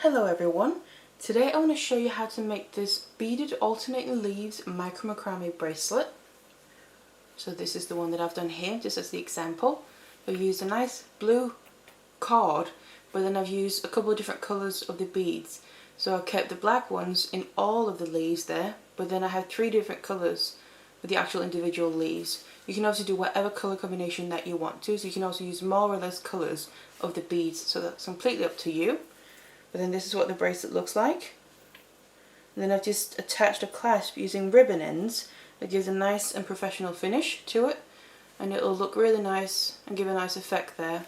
Hello everyone, today I want to show you how to make this beaded alternating leaves macrame bracelet. So this is the one that I've done here, just as the example. I've used a nice blue cord, but then I've used a couple of different colours of the beads. So I kept the black ones in all of the leaves there, but then I have 3 different colours for the actual individual leaves. You can also do whatever colour combination that you want to, so you can also use more or less colours of the beads, so that's completely up to you. But then this is what the bracelet looks like. And then I've just attached a clasp using ribbon ends that gives a nice and professional finish to it, and it'll look really nice and give a nice effect there,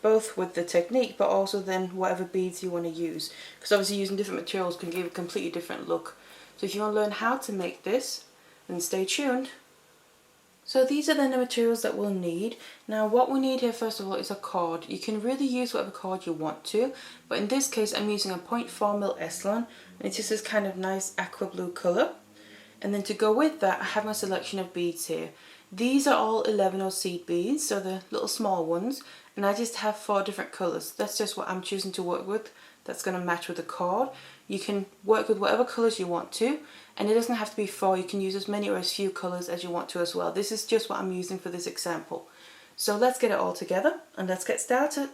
both with the technique but also then whatever beads you want to use, because obviously using different materials can give a completely different look. So if you want to learn how to make this, then stay tuned. So these are then the materials that we'll need. Now what we need here first of all is a cord. You can really use whatever cord you want to, but in this case I'm using a 0.4mm Eslon, and it's just this kind of nice aqua blue colour. And then to go with that I have my selection of beads here. These are all 11 seed beads, so the little small ones, and I just have 4 different colours. That's just what I'm choosing to work with. That's going to match with the cord. You can work with whatever colours you want to, and it doesn't have to be 4, you can use as many or as few colours as you want to as well. This is just what I'm using for this example. So let's get it all together and let's get started.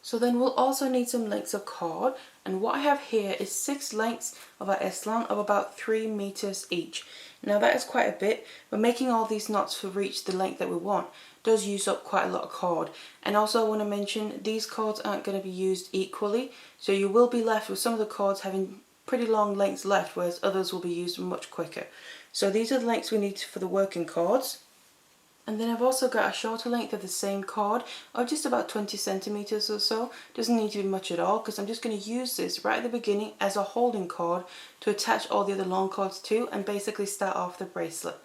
So then we'll also need some lengths of cord, and what I have here is 6 lengths of our Eslon of about 3 meters each. Now that is quite a bit, but making all these knots to reach the length that we want does use up quite a lot of cord. And also I want to mention these cords aren't going to be used equally, so you will be left with some of the cords having pretty long lengths left, whereas others will be used much quicker. So these are the lengths we need for the working cords. And then I've also got a shorter length of the same cord of just about 20 centimeters or so. Doesn't need to be much at all, because I'm just going to use this right at the beginning as a holding cord to attach all the other long cords to and basically start off the bracelet.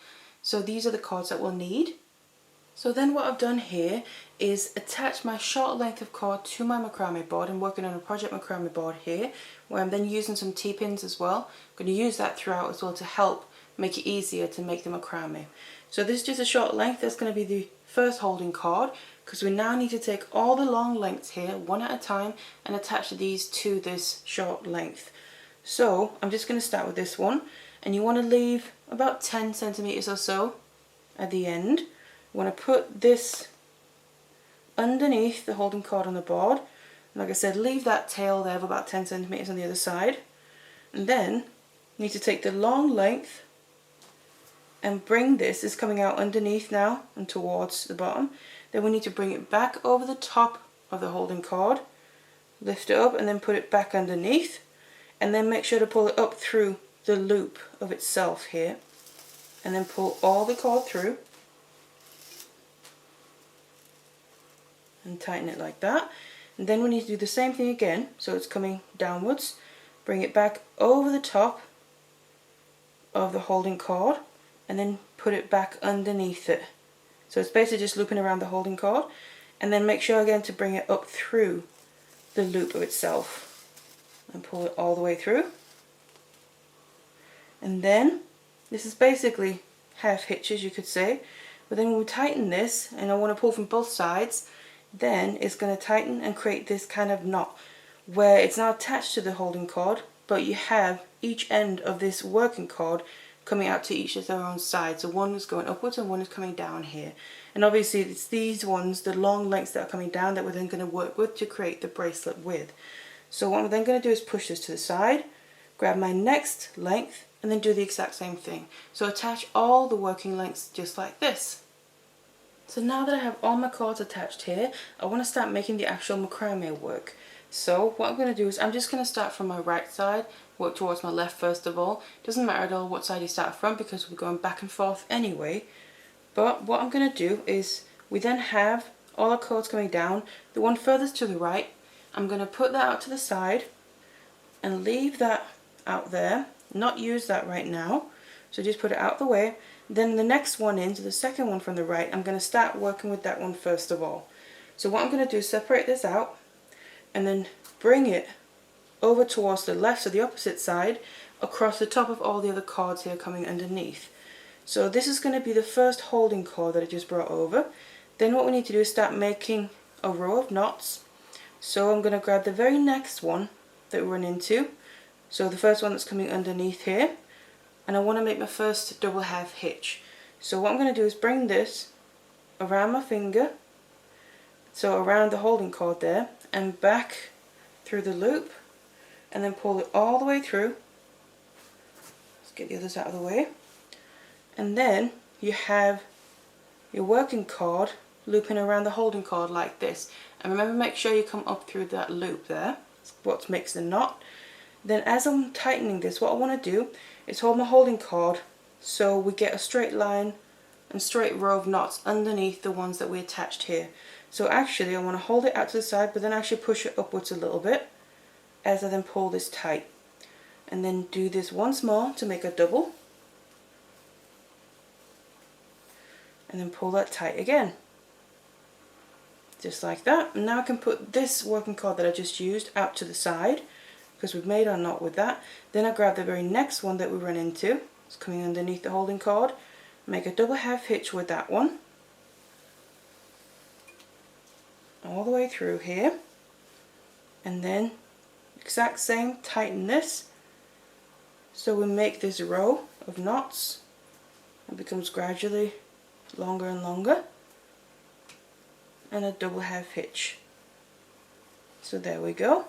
So these are the cords that we'll need. So then what I've done here is attach my short length of cord to my macrame board. I'm working on a project macrame board here, where I'm then using some T-pins as well. I'm going to use that throughout as well to help make it easier to make the macrame. So this is just a short length. That's going to be the first holding cord, because we now need to take all the long lengths here one at a time and attach these to this short length. So I'm just going to start with this one, and you want to leave about 10 centimeters or so at the end. You want to put this underneath the holding cord on the board, and like I said, leave that tail there of about 10 centimeters on the other side, and then you need to take the long length and bring this is coming out underneath now and towards the bottom. Then we need to bring it back over the top of the holding cord, lift it up and then put it back underneath, and then make sure to pull it up through the loop of itself here, and then pull all the cord through and tighten it like that. And then we need to do the same thing again, so it's coming downwards. Bring it back over the top of the holding cord and then put it back underneath it. So it's basically just looping around the holding cord, and then make sure again to bring it up through the loop of itself and pull it all the way through. And then this is basically half hitches, you could say, but then when we tighten this, and I want to pull from both sides, then it's going to tighten and create this kind of knot where it's now attached to the holding cord, but you have each end of this working cord coming out to each of their own side. So one is going upwards and one is coming down here. And obviously it's these ones, the long lengths that are coming down, that we're then going to work with to create the bracelet with. So what I'm then going to do is push this to the side, grab my next length, and then do the exact same thing. So attach all the working lengths just like this. So now that I have all my cords attached here, I want to start making the actual macrame work. So what I'm going to do is I'm just going to start from my right side, work towards my left first of all. Doesn't matter at all what side you start from, because we're going back and forth anyway. But what I'm going to do is, we then have all our cords coming down. The one furthest to the right, I'm going to put that out to the side and leave that out there, not use that right now. So just put it out the way. Then the next one in, so the second one from the right, I'm going to start working with that one first of all. So what I'm going to do is separate this out and then bring it over towards the left, so the opposite side, across the top of all the other cords here coming underneath. So this is going to be the first holding cord that I just brought over. Then what we need to do is start making a row of knots. So I'm going to grab the very next one that we run into. So the first one that's coming underneath here, and I want to make my first double half hitch. So what I'm going to do is bring this around my finger, so around the holding cord there, and back through the loop, and then pull it all the way through. Let's get the others out of the way. And then you have your working cord looping around the holding cord like this. And remember, make sure you come up through that loop there. That's what makes the knot. Then as I'm tightening this, what I want to do is hold my holding cord so we get a straight line and straight row of knots underneath the ones that we attached here. So actually I want to hold it out to the side, but then actually push it upwards a little bit as I then pull this tight. And then do this once more to make a double. And then pull that tight again. Just like that. And now I can put this working cord that I just used out to the side, because we've made our knot with that. Then I grab the very next one that we run into. It's coming underneath the holding cord. Make a double half hitch with that one. All the way through here. And then exact same, tighten this. So we make this row of knots. It becomes gradually longer and longer. And a double half hitch. So there we go.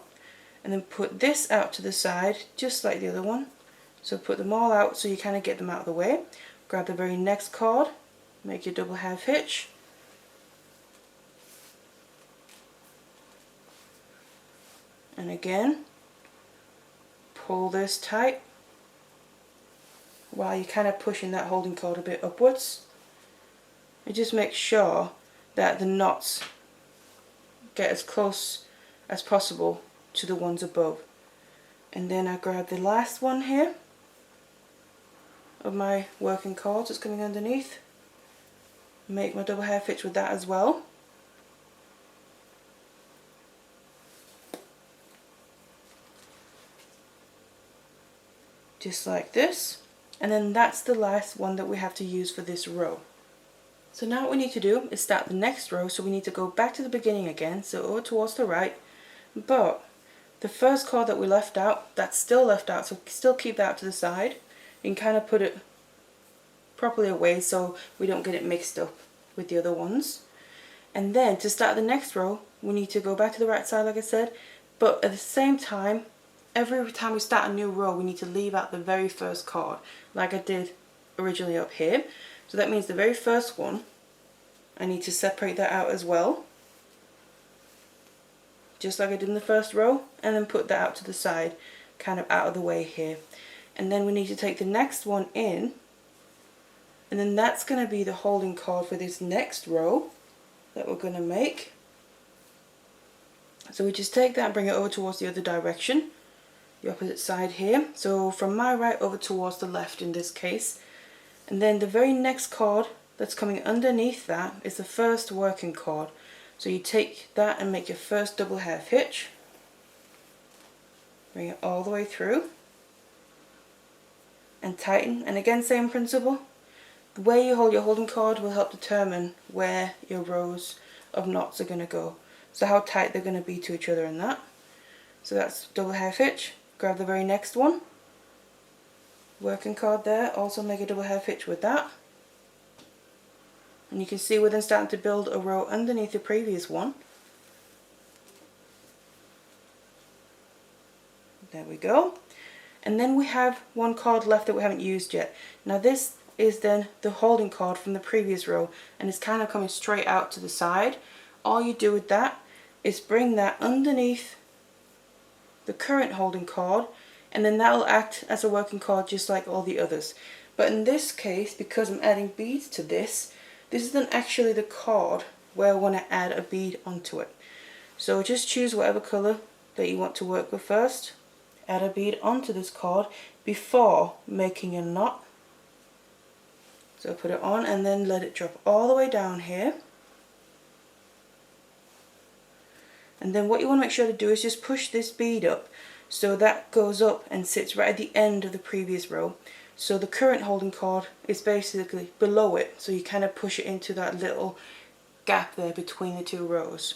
And then put this out to the side just like the other one. So put them all out so you kind of get them out of the way. Grab the very next cord, make your double half hitch. And again, pull this tight while you're kind of pushing that holding cord a bit upwards. And just make sure that the knots get as close as possible to the ones above. And then I grab the last one here of my working cord that's coming underneath. Make my double half hitch with that as well. Just like this. And then that's the last one that we have to use for this row. So now what we need to do is start the next row, so we need to go back to the beginning again, so over towards the right, but the first cord that we left out, that's still left out, so still keep that out to the side. You can kind of put it properly away so we don't get it mixed up with the other ones. And then to start the next row, we need to go back to the right side like I said, but at the same time, every time we start a new row, we need to leave out the very first cord, like I did originally up here. So that means the very first one, I need to separate that out as well, just like I did in the first row, and then put that out to the side, kind of out of the way here. And then we need to take the next one in, and then that's going to be the holding cord for this next row that we're going to make. So we just take that and bring it over towards the other direction, the opposite side here. So from my right over towards the left in this case. And then the very next cord that's coming underneath that is the first working cord. So you take that and make your first double half hitch. Bring it all the way through. And tighten. And again, same principle. The way you hold your holding cord will help determine where your rows of knots are going to go. So how tight they're going to be to each other and that. So that's double half hitch. Grab the very next one. Working cord there, also make a double half hitch with that. And you can see we're then starting to build a row underneath the previous one. There we go. And then we have one cord left that we haven't used yet. Now this is then the holding cord from the previous row, and it's kind of coming straight out to the side. All you do with that is bring that underneath the current holding cord, and then that will act as a working cord just like all the others. But in this case, because I'm adding beads to this, this is then actually the cord where I want to add a bead onto it. So just choose whatever colour that you want to work with first. Add a bead onto this cord before making a knot. So put it on and then let it drop all the way down here. And then what you want to make sure to do is just push this bead up, so that goes up and sits right at the end of the previous row. So the current holding cord is basically below it, so you kind of push it into that little gap there between the two rows.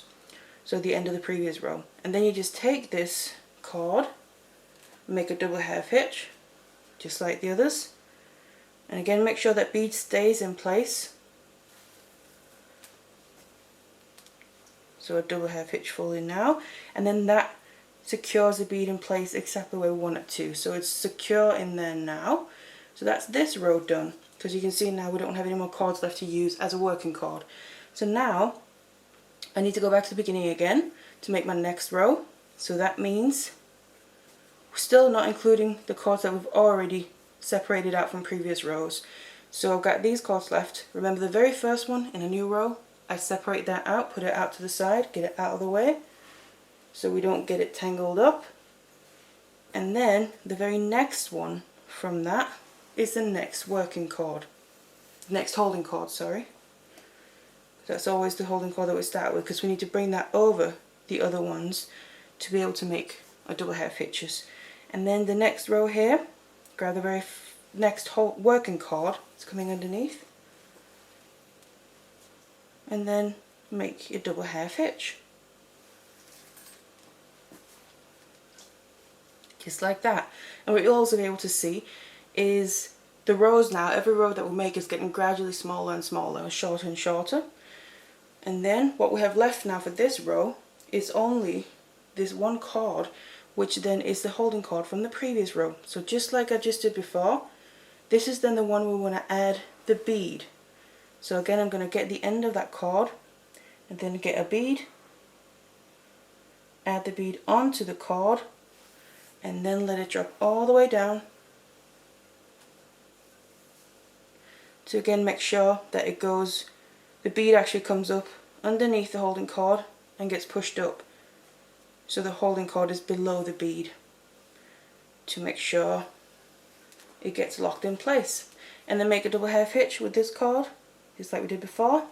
So the end of the previous row. And then you just take this cord make a double half hitch, just like the others. And again, make sure that bead stays in place. So a double half hitch full in now, and then that secures the bead in place exactly where we want it to. So it's secure in there now. So that's this row done, because you can see now we don't have any more cords left to use as a working cord. So now I need to go back to the beginning again to make my next row. So that means we're still not including the cords that we've already separated out from previous rows. So I've got these cords left. Remember the very first one in a new row, I separate that out, put it out to the side, get it out of the way so we don't get it tangled up. And then the very next one from that is the next working cord, next holding cord, sorry. That's always the holding cord that we start with, because we need to bring that over the other ones to be able to make a double half hitches. And then the next row here, grab the very next working cord that's coming underneath, and then make your double half hitch. Just like that. And what you'll also be able to see is the rows now, every row that we make is getting gradually smaller and smaller, and shorter and shorter. And then what we have left now for this row is only this one cord, which then is the holding cord from the previous row. So just like I just did before, this is then the one we want to add the bead. So again, I'm going to get the end of that cord and then get a bead, add the bead onto the cord, and then let it drop all the way down to again make sure that it goes, the bead actually comes up underneath the holding cord and gets pushed up. So the holding cord is below the bead to make sure it gets locked in place. And then make a double half hitch with this cord, just like we did before.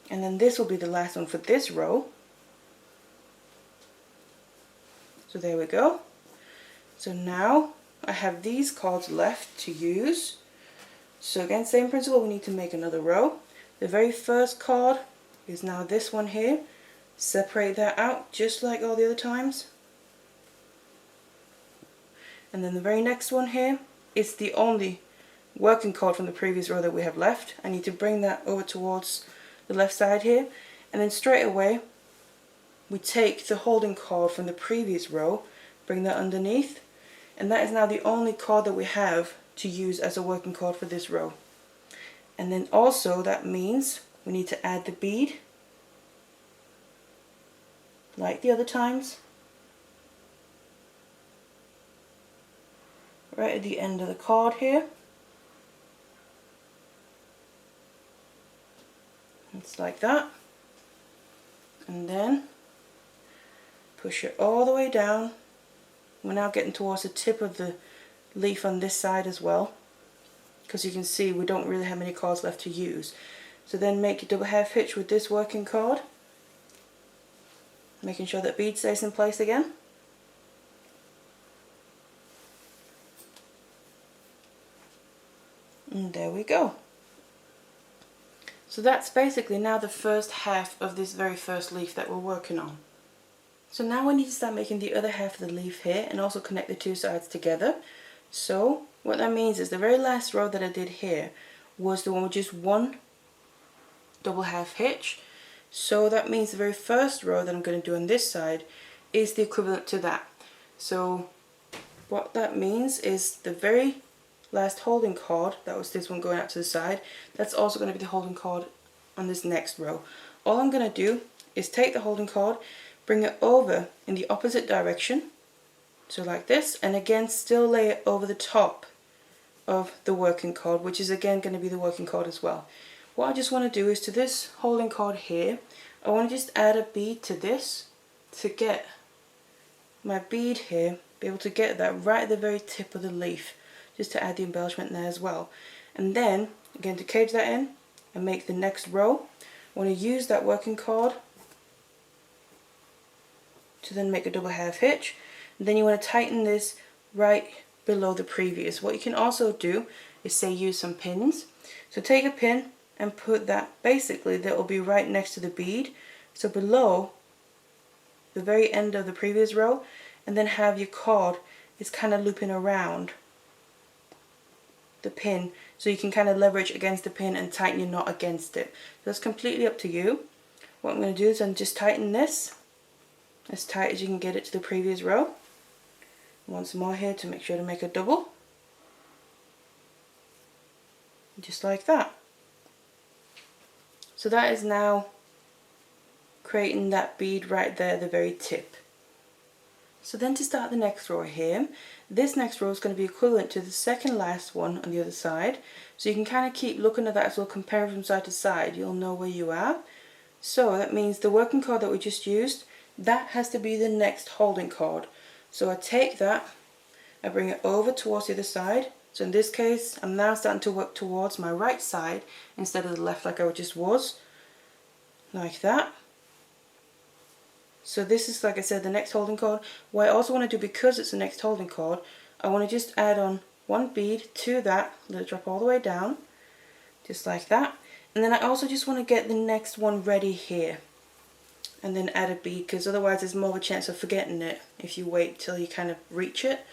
And then this will be the last one for this row. So there we go. So now I have these cords left to use. So again, same principle, we need to make another row. The very first cord is now this one here. Separate that out just like all the other times. And then the very next one here is the only working cord from the previous row that we have left. I need to bring that over towards the left side here, and then straight away we take the holding cord from the previous row, bring that underneath, and that is now the only cord that we have to use as a working cord for this row. And then also that means we need to add the bead like the other times, right at the end of the cord here. It's like that, and then push it all the way down. We're now getting towards the tip of the leaf on this side as well, because you can see we don't really have many cords left to use. So then make a double half hitch with this working cord, making sure that bead stays in place again. And there we go. So that's basically now the first half of this very first leaf that we're working on. So now we need to start making the other half of the leaf here and also connect the two sides together. So what that means is the very last row that I did here was the one with just one double half hitch. So that means the very first row that I'm going to do on this side is the equivalent to that. So what that means is the very last holding cord, that was this one going out to the side, that's also going to be the holding cord on this next row. All I'm going to do is take the holding cord, bring it over in the opposite direction, so like this, and again still lay it over the top of the working cord, which is again going to be the working cord as well. What I just want to do is to this holding cord here, I want to just add a bead to this to get my bead here, be able to get that right at the very tip of the leaf, just to add the embellishment there as well. And then again to cage that in and make the next row, I want to use that working cord to then make a double half hitch. And then you want to tighten this right below the previous. What you can also do is say use some pins. So take a pin and put that, basically that will be right next to the bead, so below the very end of the previous row, and then have your cord is kind of looping around the pin, so you can kind of leverage against the pin and tighten your knot against it. So it's completely up to you. What I'm going to do is just tighten this as tight as you can get it to the previous row. Once more here to make sure to make a double. Just like that. So that is now creating that bead right there at the very tip. So then to start the next row here, this next row is going to be equivalent to the second last one on the other side. So you can kind of keep looking at that as well, comparing from side to side, you'll know where you are. So that means the working cord that we just used, that has to be the next holding cord. So I take that, I bring it over towards the other side. So in this case, I'm now starting to work towards my right side instead of the left like I just was. Like that. So this is, like I said, the next holding cord. What I also want to do, because it's the next holding cord, I want to just add on one bead to that, let it drop all the way down, just like that. And then I also just want to get the next one ready here. And then add a bead, because otherwise there's more of a chance of forgetting it if you wait till you kind of reach it.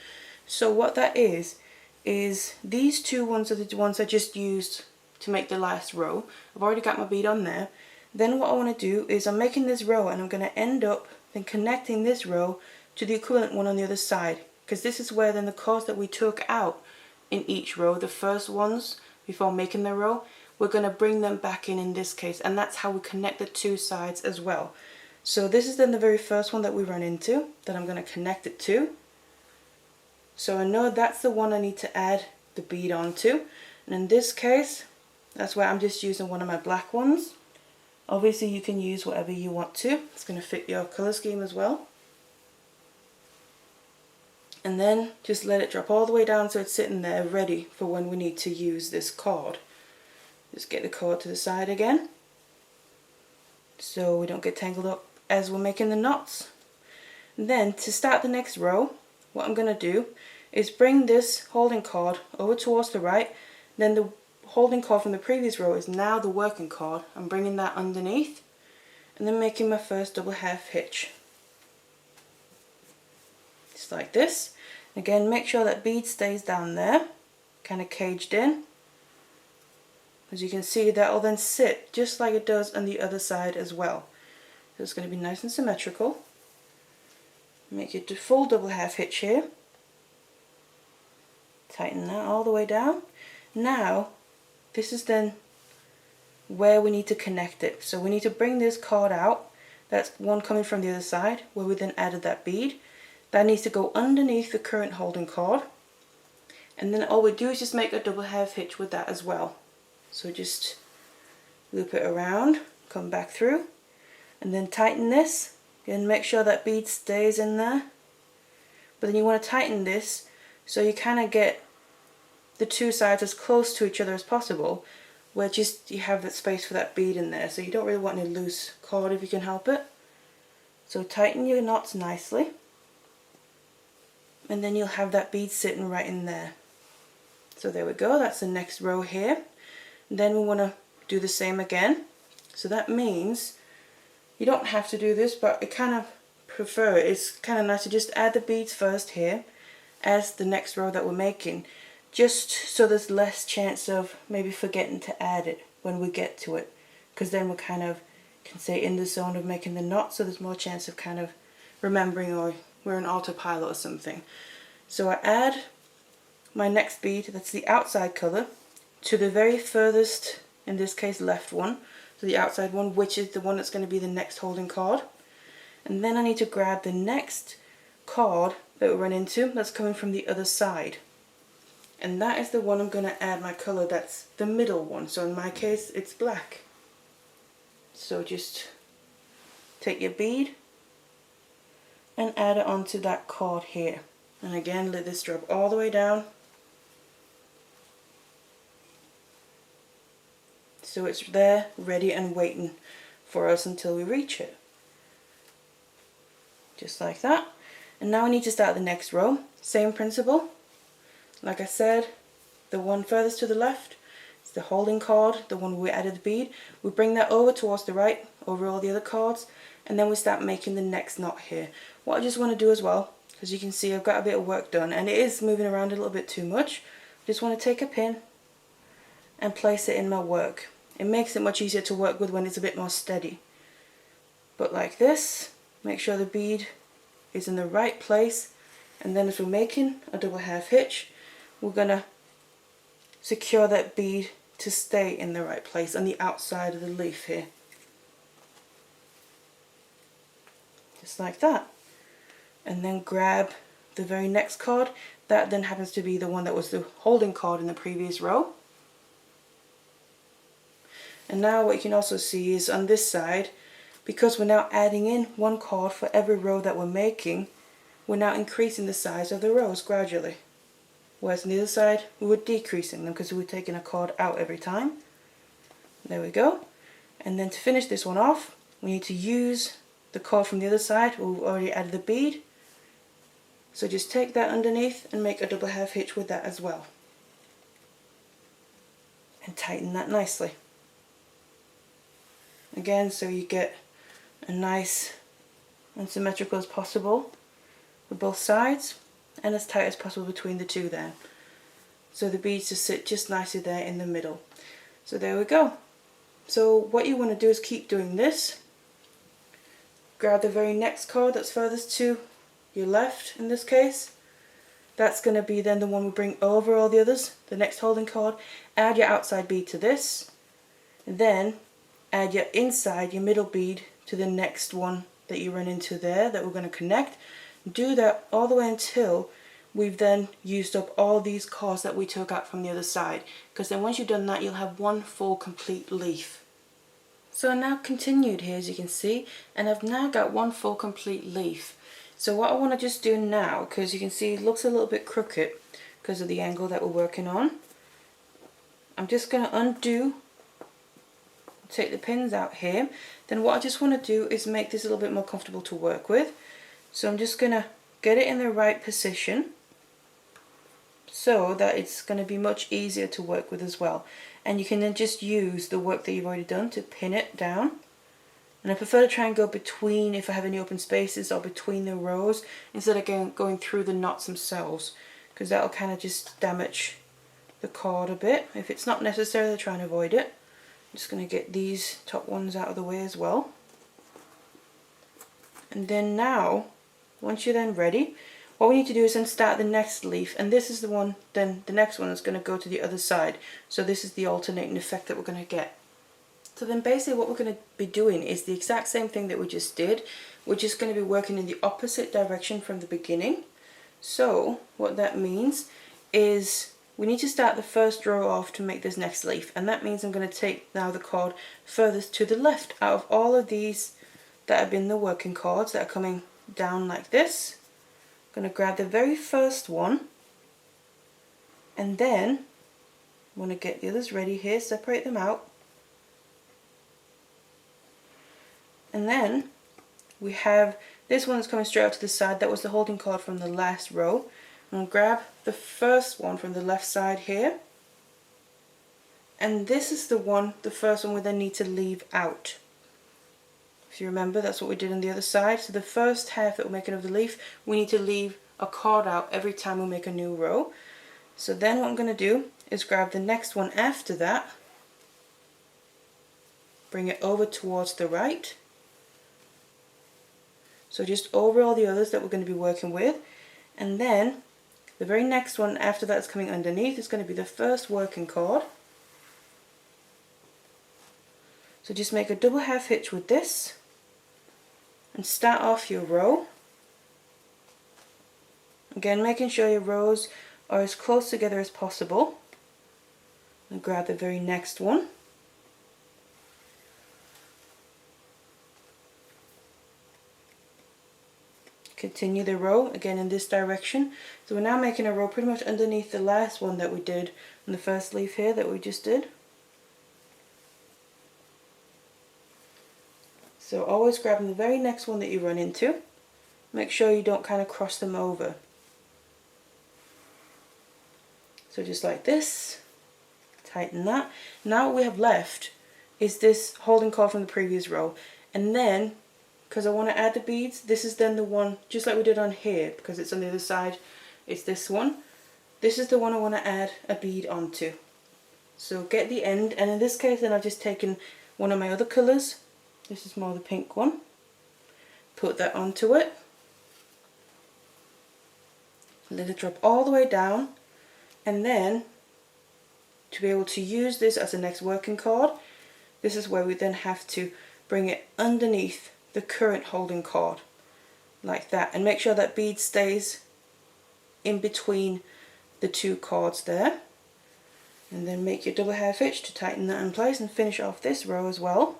So what that is these two ones are the ones I just used to make the last row. I've already got my bead on there. Then what I want to do is I'm making this row, and I'm going to end up then connecting this row to the equivalent one on the other side, because this is where then the cords that we took out in each row, the first ones before making the row, we're going to bring them back in this case, and that's how we connect the two sides as well. So this is then the very first one that we run into that I'm going to connect it to. So I know that's the one I need to add the bead onto, and in this case that's why I'm just using one of my black ones. Obviously you can use whatever you want to, it's going to fit your colour scheme as well. And then just let it drop all the way down so it's sitting there ready for when we need to use this cord. Just get the cord to the side again so we don't get tangled up as we're making the knots. And then to start the next row, what I'm going to do is bring this holding cord over towards the right, then the holding cord from the previous row is now the working cord. I'm bringing that underneath and then making my first double half hitch. Just like this. Again, make sure that bead stays down there, kind of caged in. As you can see, that will then sit just like it does on the other side as well. So it's going to be nice and symmetrical. Make it a full double half hitch here. Tighten that all the way down. Now, this is then where we need to connect it. So we need to bring this cord out. That's one coming from the other side, where we then added that bead. That needs to go underneath the current holding cord. And then all we do is just make a double half hitch with that as well. So just loop it around, come back through, and then tighten this. Again, make sure that bead stays in there. But then you want to tighten this so you kind of get the two sides as close to each other as possible, where just you have that space for that bead in there. So you don't really want any loose cord if you can help it. So tighten your knots nicely, and then you'll have that bead sitting right in there. So there we go, that's the next row here. And then we want to do the same again. So that means you don't have to do this, but I kind of prefer it. It's kind of nice to just add the beads first here as the next row that we're making, just so there's less chance of maybe forgetting to add it when we get to it, because then we're kind of can say in the zone of making the knot, so there's more chance of kind of remembering, or we're on autopilot or something. So I add my next bead, that's the outside colour, to the very furthest, in this case left one, so the outside one, which is the one that's going to be the next holding cord. And then I need to grab the next cord that we run into that's coming from the other side. And that is the one I'm going to add my colour, that's the middle one. So in my case it's black. So just take your bead and add it onto that cord here. And again, let this drop all the way down. So it's there, ready and waiting for us until we reach it. Just like that. And now we need to start the next row. Same principle. Like I said, the one furthest to the left is the holding cord, the one where we added the bead. We bring that over towards the right, over all the other cords, and then we start making the next knot here. What I just want to do as well, because you can see I've got a bit of work done and it is moving around a little bit too much, I just want to take a pin and place it in my work. It makes it much easier to work with when it's a bit more steady. But like this, make sure the bead is in the right place, and then as we're making a double half hitch, we're going to secure that bead to stay in the right place on the outside of the leaf here. Just like that. And then grab the very next card. That then happens to be the one that was the holding card in the previous row. And now what you can also see is on this side, because we're now adding in one card for every row that we're making, we're now increasing the size of the rows gradually. Whereas on the other side, we were decreasing them because we were taking a card out every time. There we go. And then to finish this one off, we need to use the card from the other side. We've already added the bead. So just take that underneath and make a double half hitch with that as well. And tighten that nicely. Again, so you get a nice and symmetrical as possible with both sides, and as tight as possible between the two there. So the beads just sit just nicely there in the middle. So there we go. So what you want to do is keep doing this. Grab the very next card that's furthest to your left in this case. That's going to be then the one we bring over all the others, the next holding card. Add your outside bead to this, and then add your inside, your middle bead to the next one that you run into there that we're going to connect. Do that all the way until we've then used up all these cards that we took out from the other side, because then once you've done that, you'll have one full complete leaf. So I now continued here, as you can see, and I've now got one full complete leaf. So what I want to just do now, because you can see it looks a little bit crooked because of the angle that we're working on, I'm just going to undo, take the pins out here. Then what I just want to do is make this a little bit more comfortable to work with. So I'm just going to get it in the right position so that it's going to be much easier to work with as well. And you can then just use the work that you've already done to pin it down. And I prefer to try and go between, if I have any open spaces, or between the rows instead of going through the knots themselves, because that'll kind of just damage the card a bit. If it's not necessary, I'll try and avoid it. I'm just going to get these top ones out of the way as well. And then now, once you're then ready, what we need to do is then start the next leaf, and this is the one, then the next one is going to go to the other side. So this is the alternating effect that we're going to get. So then basically what we're going to be doing is the exact same thing that we just did. We're just going to be working in the opposite direction from the beginning. So what that means is we need to start the first row off to make this next leaf, and that means I'm going to take now the card furthest to the left out of all of these that have been the working cards that are coming down like this. I'm going to grab the very first one, and then I want to get the others ready here, separate them out. And then we have this one that's coming straight out to the side. That was the holding card from the last row. I'm going to grab the first one from the left side here. And this is the one, the first one we then need to leave out. If you remember, that's what we did on the other side. So the first half that we're making of the leaf, we need to leave a card out every time we make a new row. So then what I'm going to do is grab the next one after that, bring it over towards the right. So just over all the others that we're going to be working with, and then the very next one after that is coming underneath is going to be the first working card. So just make a double half hitch with this and start off your row. Again, making sure your rows are as close together as possible. And grab the very next one. Continue the row again in this direction. So we're now making a row pretty much underneath the last one that we did on the first leaf here that we just did. So always grabbing the very next one that you run into. Make sure you don't kind of cross them over. So just like this, tighten that. Now what we have left is this holding card from the previous row, and then because I want to add the beads, this is then the one, just like we did on here, because it's on the other side, it's this one. This is the one I want to add a bead onto. So get the end, and in this case then I've just taken one of my other colours, this is more the pink one, put that onto it, let it drop all the way down, and then to be able to use this as the next working cord, this is where we then have to bring it underneath the current holding cord, like that, and make sure that bead stays in between the two cords there. And then make your double half hitch to tighten that in place and finish off this row as well,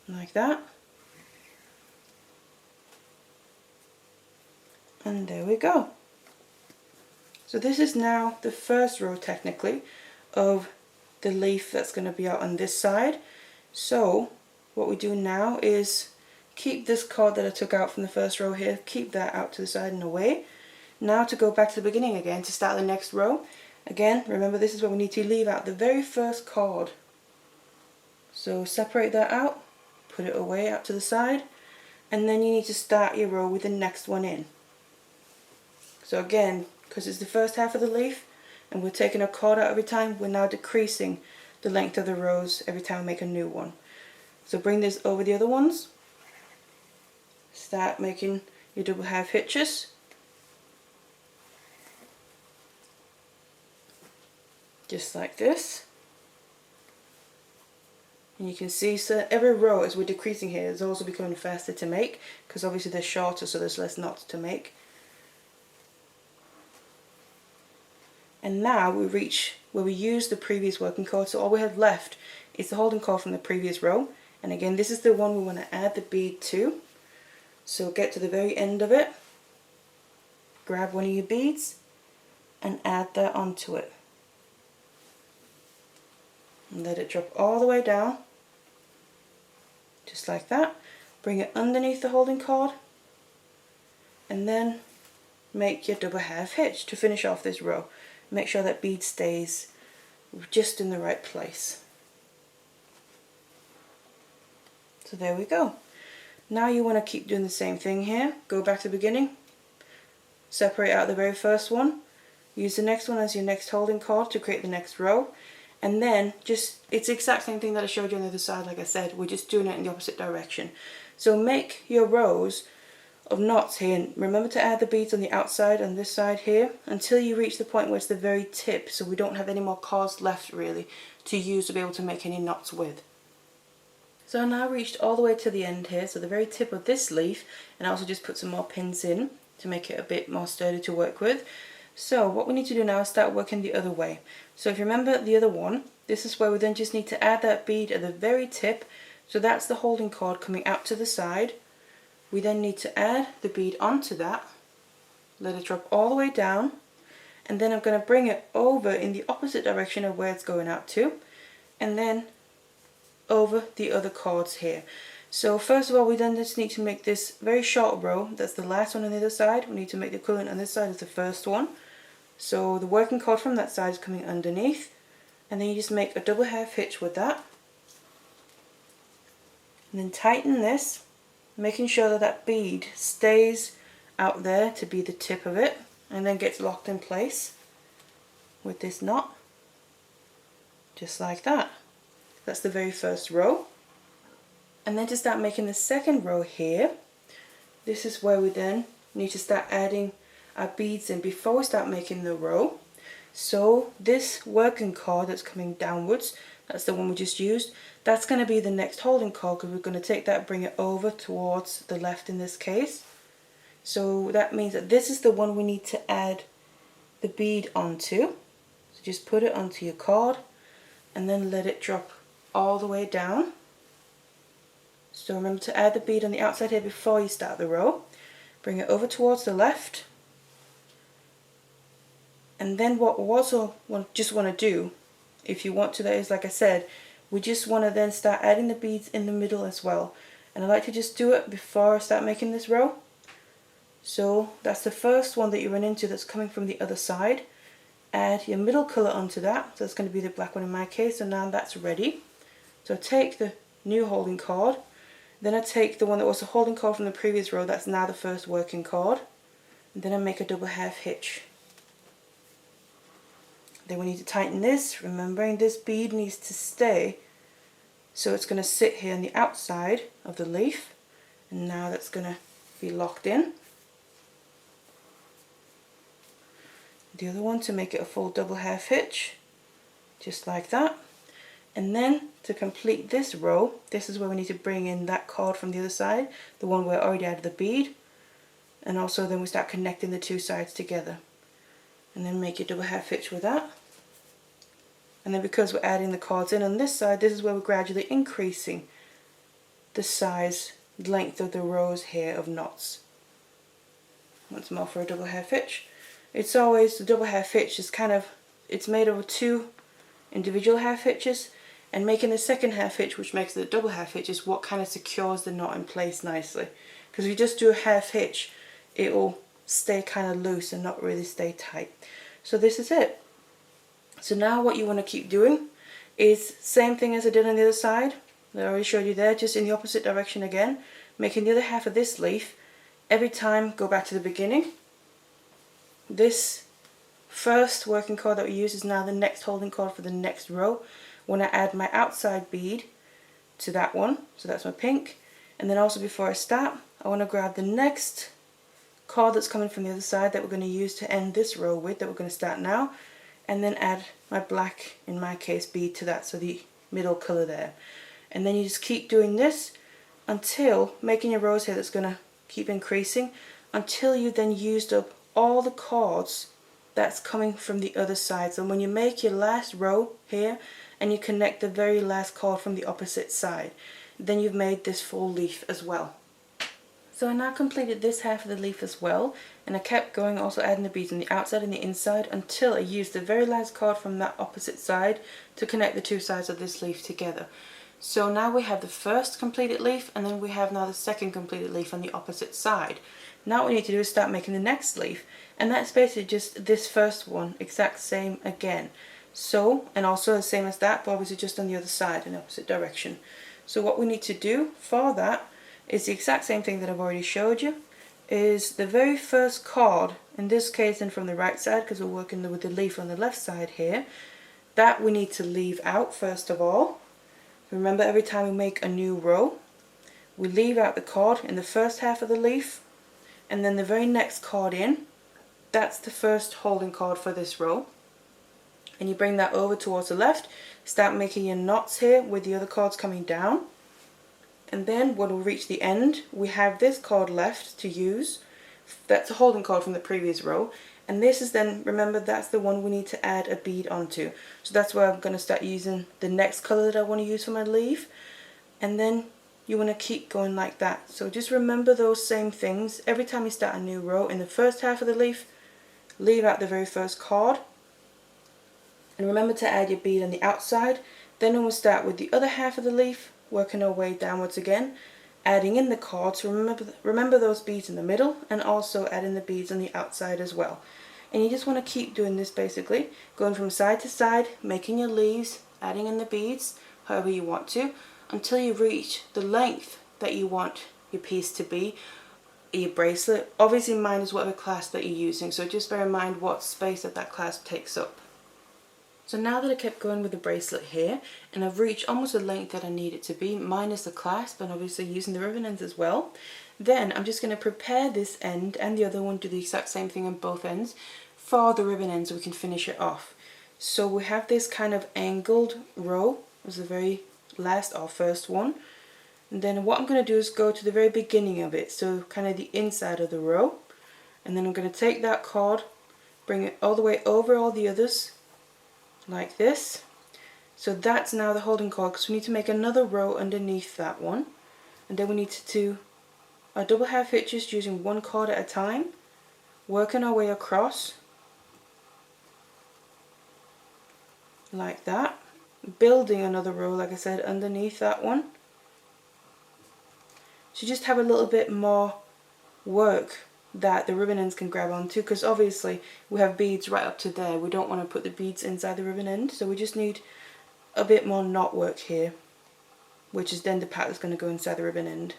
like that. And there we go. So this is now the first row technically of the leaf that's going to be out on this side. So what we do now is keep this cord that I took out from the first row here, keep that out to the side and away. Now to go back to the beginning again to start the next row. Again, remember this is where we need to leave out the very first cord. So separate that out, put it away out to the side, and then you need to start your row with the next one in. So again, because it's the first half of the leaf and we're taking a cord out every time, we're now decreasing the length of the rows every time we make a new one. So bring this over the other ones, start making your double half hitches. Just like this. And you can see, so every row as we're decreasing here is also becoming faster to make, because obviously they're shorter, so there's less knots to make. And now we reach where we use the previous working cord, so all we have left is the holding cord from the previous row. And again, this is the one we want to add the bead to. So get to the very end of it, grab one of your beads and add that onto it. And let it drop all the way down, just like that. Bring it underneath the holding cord and then make your double half hitch to finish off this row. Make sure that bead stays just in the right place. So there we go. Now you want to keep doing the same thing here. Go back to the beginning, separate out the very first one, use the next one as your next holding cord to create the next row. And then just, it's the exact same thing that I showed you on the other side, like I said, we're just doing it in the opposite direction. So make your rows of knots here, and remember to add the beads on the outside on this side here until you reach the point where it's the very tip, so we don't have any more cords left really to use to be able to make any knots with. So I now reached all the way to the end here, so the very tip of this leaf, and I also just put some more pins in to make it a bit more sturdy to work with. So what we need to do now is start working the other way. So if you remember the other one, this is where we then just need to add that bead at the very tip. So that's the holding cord coming out to the side. We then need to add the bead onto that, let it drop all the way down, and then I'm going to bring it over in the opposite direction of where it's going out to, and then over the other cords here. So first of all, we then just need to make this very short row. That's the last one on the other side. We need to make the equivalent on this side as the first one. So the working cord from that side is coming underneath, and then you just make a double half hitch with that, and then tighten this, making sure that that bead stays out there to be the tip of it, and then gets locked in place with this knot, just like that. That's the very first row. And then to start making the second row here, this is where we then need to start adding our beads in before we start making the row. So this working cord that's coming downwards, that's the one we just used, that's going to be the next holding cord, because we're going to take that, bring it over towards the left in this case. So that means that this is the one we need to add the bead onto. So just put it onto your cord and then let it drop all the way down. So remember to add the bead on the outside here before you start the row. Bring it over towards the left. And then what we also just want to do, if you want to, that is, like I said, we just want to then start adding the beads in the middle as well. And I like to just do it before I start making this row. So that's the first one that you run into that's coming from the other side. Add your middle colour onto that. So that's going to be the black one in my case. So now that's ready. So take the new holding cord, Then I take the one that was the holding cord from the previous row, that's now the first working cord, and then I make a double half hitch. Then we need to tighten this, remembering this bead needs to stay, so it's going to sit here on the outside of the leaf, and now that's going to be locked in. The other one to make it a full double half hitch, just like that. And then to complete this row, this is where we need to bring in that cord from the other side, the one where I already added the bead, and also then we start connecting the two sides together. And then make your double half hitch with that. And then because we're adding the cords in on this side, this is where we're gradually increasing the size, length of the rows here of knots. Once more for a double half hitch. It's always, the double half hitch is kind of, it's made over two individual half hitches, and making the second half hitch, which makes the double half hitch, is what kind of secures the knot in place nicely. Because if you just do a half hitch, it will stay kind of loose and not really stay tight. So this is it. So now what you want to keep doing is same thing as I did on the other side that I already showed you there, just in the opposite direction again, making the other half of this leaf. Every time go back to the beginning. This first working cord that we use is now the next holding cord for the next row. When I add my outside bead to that one, so that's my pink, and then also before I start, I want to grab the next cord that's coming from the other side that we're going to use to end this row with, that we're going to start now, and then add my black, in my case, bead to that, so the middle colour there. And then you just keep doing this until, making your rows here that's going to keep increasing, until you then used up all the cords that's coming from the other side. So when you make your last row here and you connect the very last cord from the opposite side, then you've made this full leaf as well. So I now completed this half of the leaf as well, and I kept going, also adding the beads on the outside and the inside until I used the very last cord from that opposite side to connect the two sides of this leaf together. So now we have the first completed leaf, and then we have now the second completed leaf on the opposite side. Now what we need to do is start making the next leaf, and that's basically just this first one, exact same again. So, and also the same as that, but obviously just on the other side in the opposite direction. So what we need to do for that is the exact same thing that I've already showed you, is the very first cord, in this case then from the right side because we're working with the leaf on the left side here, that we need to leave out first of all. Remember, every time we make a new row, we leave out the cord in the first half of the leaf, and then the very next cord in, that's the first holding cord for this row. And you bring that over towards the left, start making your knots here with the other cords coming down. And then when we reach the end, we have this cord left to use. That's a holding cord from the previous row. And this is then, remember, that's the one we need to add a bead onto. So that's where I'm going to start using the next colour that I want to use for my leaf. And then you want to keep going like that. So just remember those same things. Every time you start a new row, in the first half of the leaf, leave out the very first cord. And remember to add your bead on the outside. Then when we start with the other half of the leaf, working our way downwards again, adding in the cords. Remember those beads in the middle, and also adding the beads on the outside as well. And you just want to keep doing this basically, going from side to side, making your leaves, adding in the beads, however you want to, until you reach the length that you want your piece to be, your bracelet. Obviously mine is whatever clasp that you're using, so just bear in mind what space that clasp takes up. So now that I kept going with the bracelet here, and I've reached almost the length that I need it to be, minus the clasp, and obviously using the ribbon ends as well, then I'm just going to prepare this end and the other one, do the exact same thing on both ends, for the ribbon end so we can finish it off. So we have this kind of angled row, as the very last or first one, and then what I'm going to do is go to the very beginning of it, so kind of the inside of the row, and then I'm going to take that cord, bring it all the way over all the others, like this. So that's now the holding cord, because we need to make another row underneath that one, and then we need to do our double half hitches using one cord at a time, working our way across like that, building another row, like I said, underneath that one. So just have a little bit more work that the ribbon ends can grab onto, because obviously we have beads right up to there. We don't want to put the beads inside the ribbon end, so we just need a bit more knot work here. which is then the part that's going to go inside the ribbon end,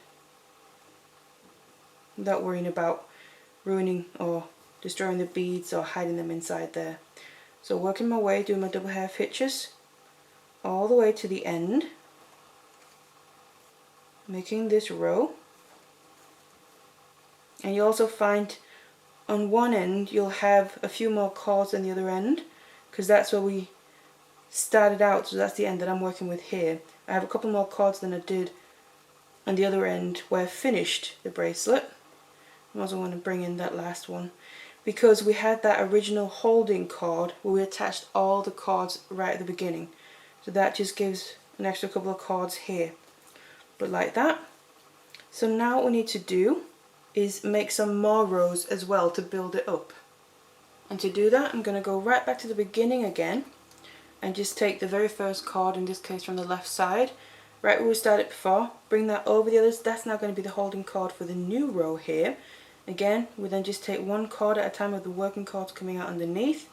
without worrying about ruining or destroying the beads or hiding them inside there. So working my way, doing my double half hitches all the way to the end, making this row. And you also find on one end you'll have a few more cords than the other end, because that's where we started out, so that's the end that I'm working with here. I have a couple more cords than I did on the other end where I finished the bracelet. I also want to bring in that last one, because we had that original holding cord where we attached all the cords right at the beginning. So that just gives an extra couple of cords here, but like that. So now what we need to do is make some more rows as well to build it up. And to do that, I'm going to go right back to the beginning again and just take the very first cord, in this case from the left side, right where we started before, bring that over the others. That's now going to be the holding cord for the new row here. Again, we then just take one cord at a time with the working cords coming out underneath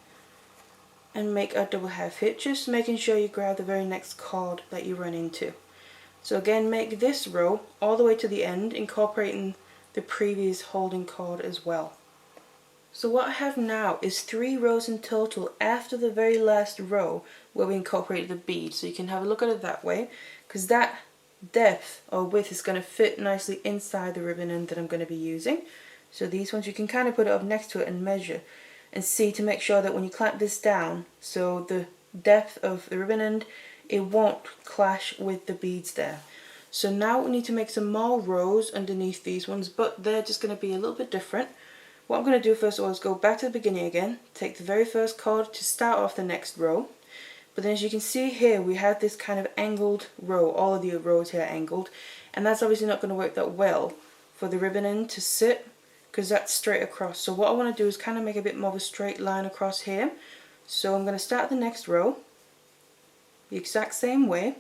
and make our double half hitches, making sure you grab the very next cord that you run into. So again, make this row all the way to the end, incorporating the previous holding cord as well. So what I have now is 3 rows in total after the very last row where we incorporated the bead. So you can have a look at it that way, because that depth or width is going to fit nicely inside the ribbon end that I'm going to be using. So these ones you can kind of put it up next to it and measure and see to make sure that when you clamp this down, so the depth of the ribbon end, it won't clash with the beads there. So now we need to make some more rows underneath these ones, but they're just going to be a little bit different. What I'm going to do first of all is go back to the beginning again, take the very first cord to start off the next row. But then as you can see here, we have this kind of angled row, all of the rows here are angled, and that's obviously not going to work that well for the ribbon end to sit, because that's straight across. So what I want to do is kind of make a bit more of a straight line across here. So I'm going to start the next row the exact same way,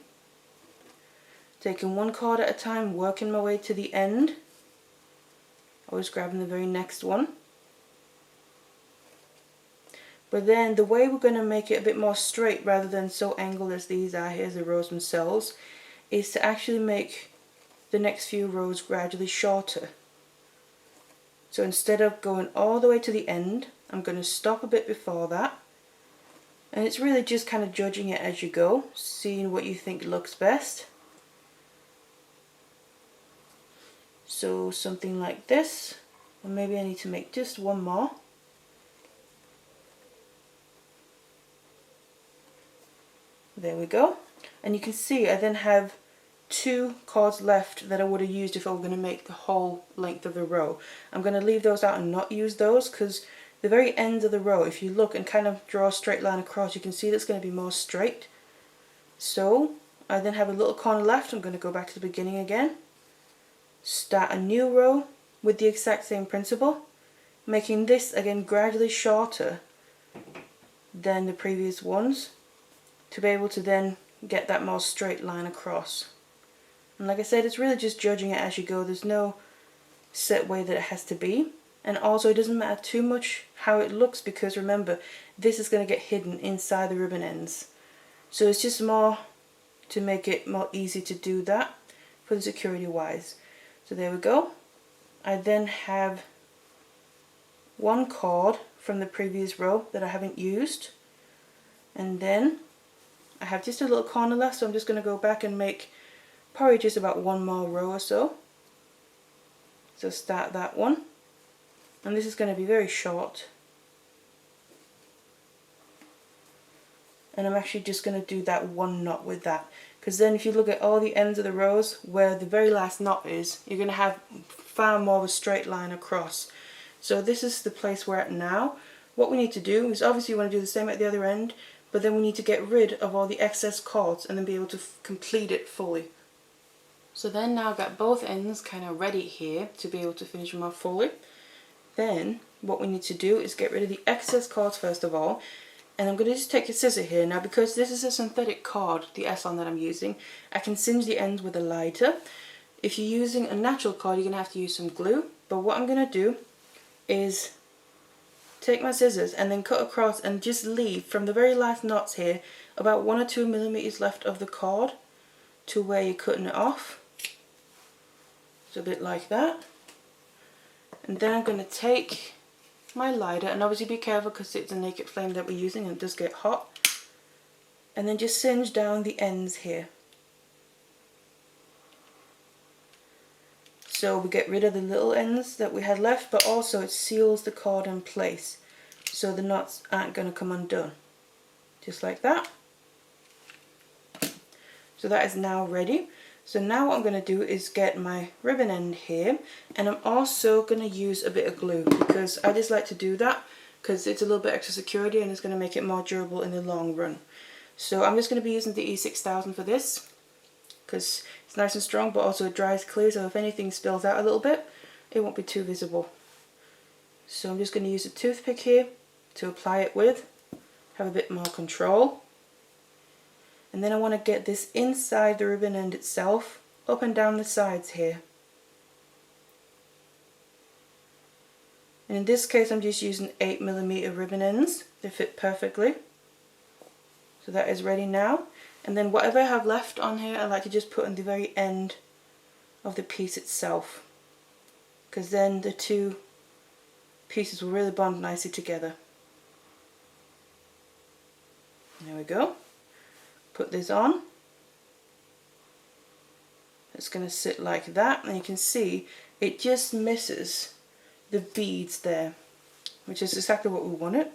taking one cord at a time, working my way to the end, always grabbing the very next one. But then the way we're going to make it a bit more straight rather than so angled as these are here, the rows themselves, is to actually make the next few rows gradually shorter. So instead of going all the way to the end, I'm going to stop a bit before that. And it's really just kind of judging it as you go, seeing what you think looks best. So something like this, and maybe I need to make just one more. There we go. And you can see I then have 2 cords left that I would have used if I were going to make the whole length of the row. I'm going to leave those out and not use those, because the very end of the row, if you look and kind of draw a straight line across, you can see that's going to be more straight. So I then have a little corner left. I'm going to go back to the beginning again, start a new row with the exact same principle, making this again gradually shorter than the previous ones to be able to then get that more straight line across. And like I said, it's really just judging it as you go. There's no set way that it has to be. And also it doesn't matter too much how it looks, because remember, this is going to get hidden inside the ribbon ends. So it's just more to make it more easy to do that for the security wise. So there we go. I then have 1 cord from the previous row that I haven't used. And then I have just a little corner left, so I'm just going to go back and make probably just about 1 more row or so. So start that one. And this is going to be very short. And I'm actually just going to do that 1 knot with that. Because then if you look at all the ends of the rows where the very last knot is, you're going to have far more of a straight line across. So this is the place we're at now. What we need to do is, obviously you want to do the same at the other end, but then we need to get rid of all the excess cords and then be able to complete it fully. So then now I've got both ends kind of ready here to be able to finish them off fully. Then what we need to do is get rid of the excess cords first of all, and I'm going to just take a scissor here. Now because this is a synthetic cord, the S-on that I'm using, I can singe the ends with a lighter. If you're using a natural cord, you're going to have to use some glue, but what I'm going to do is take my scissors and then cut across and just leave from the very last knots here about 1 or 2 millimeters left of the cord to where you're cutting it off. So a bit like that. And then I'm going to take my lighter, and obviously be careful because it's a naked flame that we're using and it does get hot. And then just singe down the ends here. So we get rid of the little ends that we had left, but also it seals the cord in place so the knots aren't going to come undone. Just like that. So that is now ready. So now what I'm going to do is get my ribbon end here, and I'm also going to use a bit of glue because I just like to do that because it's a little bit extra security and it's going to make it more durable in the long run. So I'm just going to be using the E6000 for this because it's nice and strong, but also it dries clear, so if anything spills out a little bit, it won't be too visible. So I'm just going to use a toothpick here to apply it with, have a bit more control. And then I want to get this inside the ribbon end itself, up and down the sides here. And in this case I'm just using 8mm ribbon ends, they fit perfectly. So that is ready now. And then whatever I have left on here I like to just put on the very end of the piece itself, because then the two pieces will really bond nicely together. There we go. Put this on. It's going to sit like that, and you can see it just misses the beads there, which is exactly what we wanted.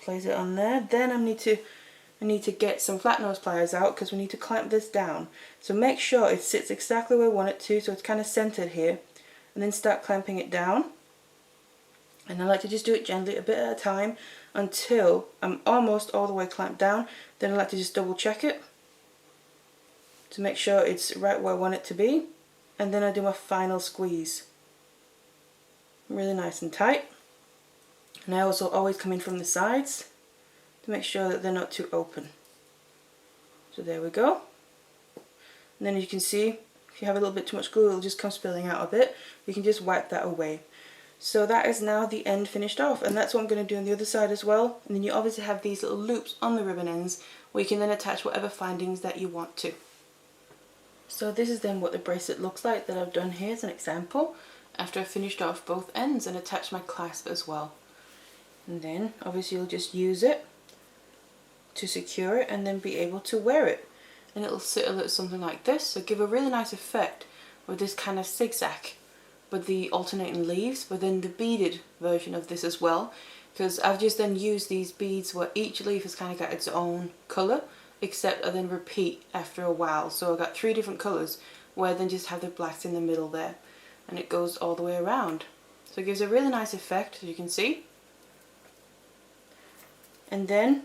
Place it on there. Then I need to get some flat nose pliers out because we need to clamp this down. So make sure it sits exactly where we want it to, so it's kind of centered here, and then start clamping it down. And I like to just do it gently, a bit at a time, until I'm almost all the way clamped down. Then I like to just double check it to make sure it's right where I want it to be, and then I do my final squeeze. Really nice and tight. And I also always come in from the sides to make sure that they're not too open. So there we go. And then you can see, if you have a little bit too much glue, it'll just come spilling out a bit. You can just wipe that away. So that is now the end finished off, and that's what I'm going to do on the other side as well. And then you obviously have these little loops on the ribbon ends where you can then attach whatever findings that you want to. So this is then what the bracelet looks like that I've done here as an example, after I finished off both ends and attached my clasp as well. And then obviously you'll just use it to secure it and then be able to wear it. And it'll sit a little something like this, so give a really nice effect with this kind of zigzag with the alternating leaves, but then the beaded version of this as well, because I've just then used these beads where each leaf has kind of got its own colour, except I then repeat after a while. So I've got 3 different colours where I then just have the blacks in the middle there, and it goes all the way around. So it gives a really nice effect, as you can see. And then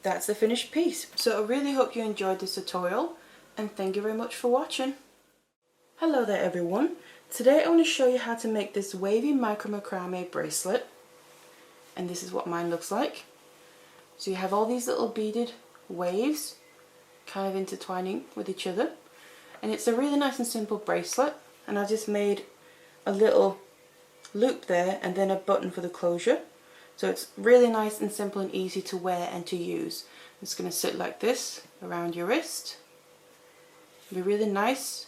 that's the finished piece. So I really hope you enjoyed this tutorial, and thank you very much for watching. Hello there everyone. Today I want to show you how to make this wavy macrame bracelet, and this is what mine looks like. So you have all these little beaded waves kind of intertwining with each other, and it's a really nice and simple bracelet, and I just made a little loop there and then a button for the closure. So it's really nice and simple and easy to wear and to use. It's going to sit like this around your wrist. It'll be really nice